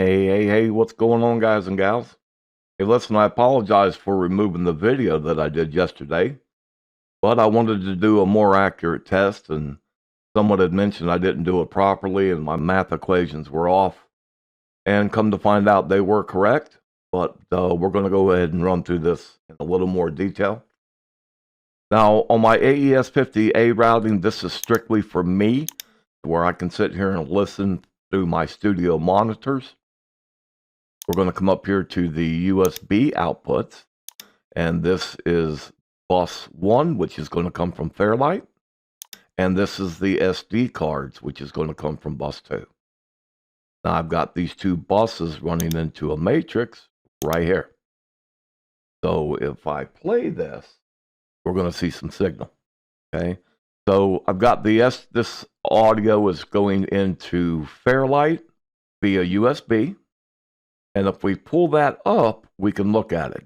Hey, what's going on, guys and gals? Hey, listen, I apologize for removing the video that I did yesterday, but I wanted to do a more accurate test, and someone had mentioned I didn't do it properly and my math equations were off. And come to find out, they were correct, but we're going to go ahead and run through this in a little more detail. Now, on my AES50A routing, this is strictly for me, where I can sit here and listen through my studio monitors. We're going to come up here to the USB outputs, and this is bus 1, which is going to come from Fairlight, and this is the SD cards, which is going to come from bus 2. Now I've got these two buses running into a matrix right here. So if I play this, we're going to see some signal. Okay, so I've got this audio is going into Fairlight via USB. And if we pull that up, we can look at it.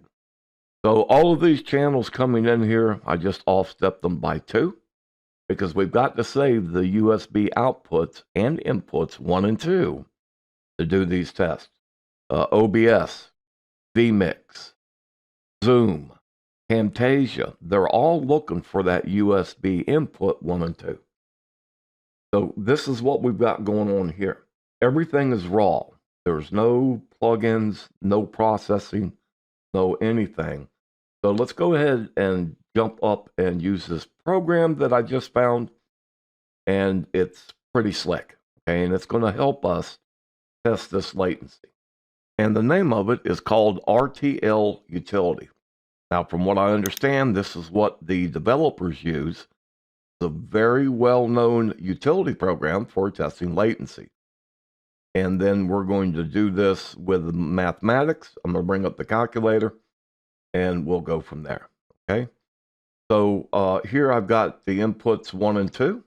So all of these channels coming in here, I just off-stepped them by 2 because we've got to save the USB outputs and inputs 1 and 2 to do these tests. OBS, vMix, Zoom, Camtasia, they're all looking for that USB input 1 and 2. So this is what we've got going on here. Everything is raw. There's no plugins, no processing, no anything. So let's go ahead and jump up and use this program that I just found. And it's pretty slick. Okay, and it's going to help us test this latency. And the name of it is called RTL Utility. Now, from what I understand, this is what the developers use. It's a very well-known utility program for testing latency. And then we're going to do this with mathematics. I'm going to bring up the calculator and we'll go from there. Okay. So here I've got the inputs 1 and 2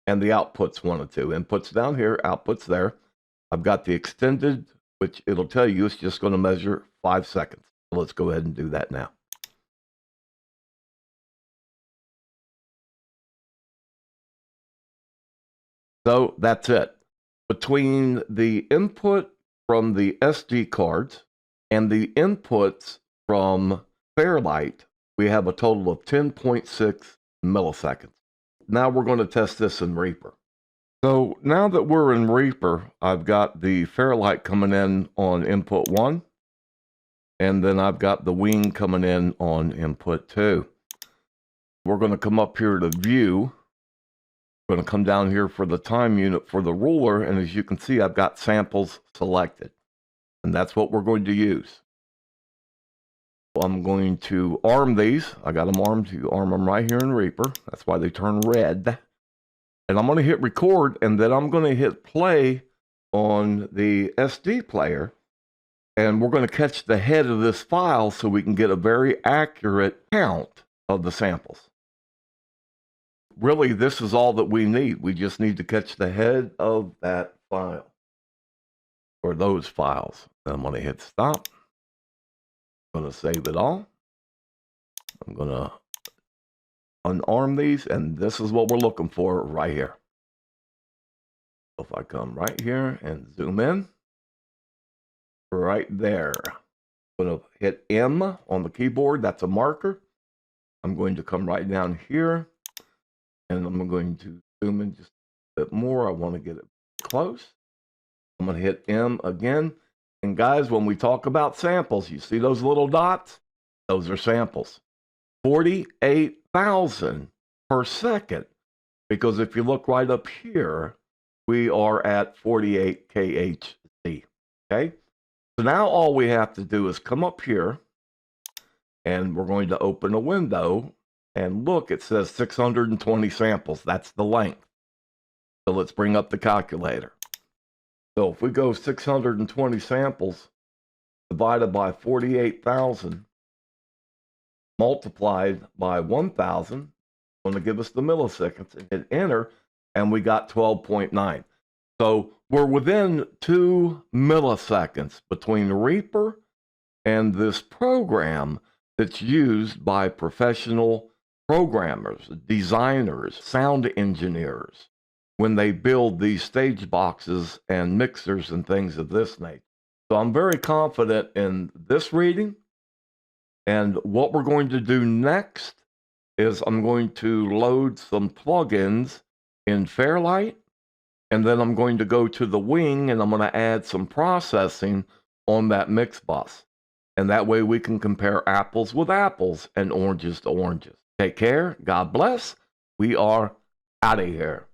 and the outputs 1 and 2. Inputs down here, outputs there. I've got the extended, which it'll tell you it's just going to measure 5 seconds. So let's go ahead and do that now. So that's it. Between the input from the SD cards and the inputs from Fairlight, we have a total of 10.6 milliseconds. Now we're going to test this in Reaper. So now that we're in Reaper, I've got the Fairlight coming in on input 1, and then I've got the Wing coming in on input 2. We're going to come up here to View. Going to come down here for the time unit for the ruler, and as you can see, I've got samples selected, and that's what we're going to use. I'm going to arm these. I got them armed. You arm them right here in Reaper. That's why they turn red. And I'm going to hit record, and then I'm going to hit play on the SD player, and we're going to catch the head of this file so we can get a very accurate count of the samples. Really, this is all that we need. We just need to catch the head of that file, or those files. I'm going to hit stop. I'm going to save it all. I'm going to unarm these, and this is what we're looking for right here. If I come right here and zoom in, right there. I'm going to hit M on the keyboard. That's a marker. I'm going to come right down here. And I'm going to zoom in just a bit more. I want to get it close. I'm going to hit M again. And guys, when we talk about samples, you see those little dots? Those are samples. 48,000 per second. Because if you look right up here, we are at 48 kHz. Okay? So now all we have to do is come up here, and we're going to open a window. And look, it says 620 samples. That's the length. So let's bring up the calculator. So if we go 620 samples divided by 48,000 multiplied by 1,000, going to give us the milliseconds, and hit enter, and we got 12.9. So we're within 2 milliseconds between Reaper and this program that's used by professional programmers, designers, sound engineers, when they build these stage boxes and mixers and things of this nature. So I'm very confident in this reading. And what we're going to do next is I'm going to load some plugins in Fairlight, and then I'm going to go to the Wing and I'm going to add some processing on that mix bus. And that way we can compare apples with apples and oranges to oranges. Take care. God bless. We are out of here.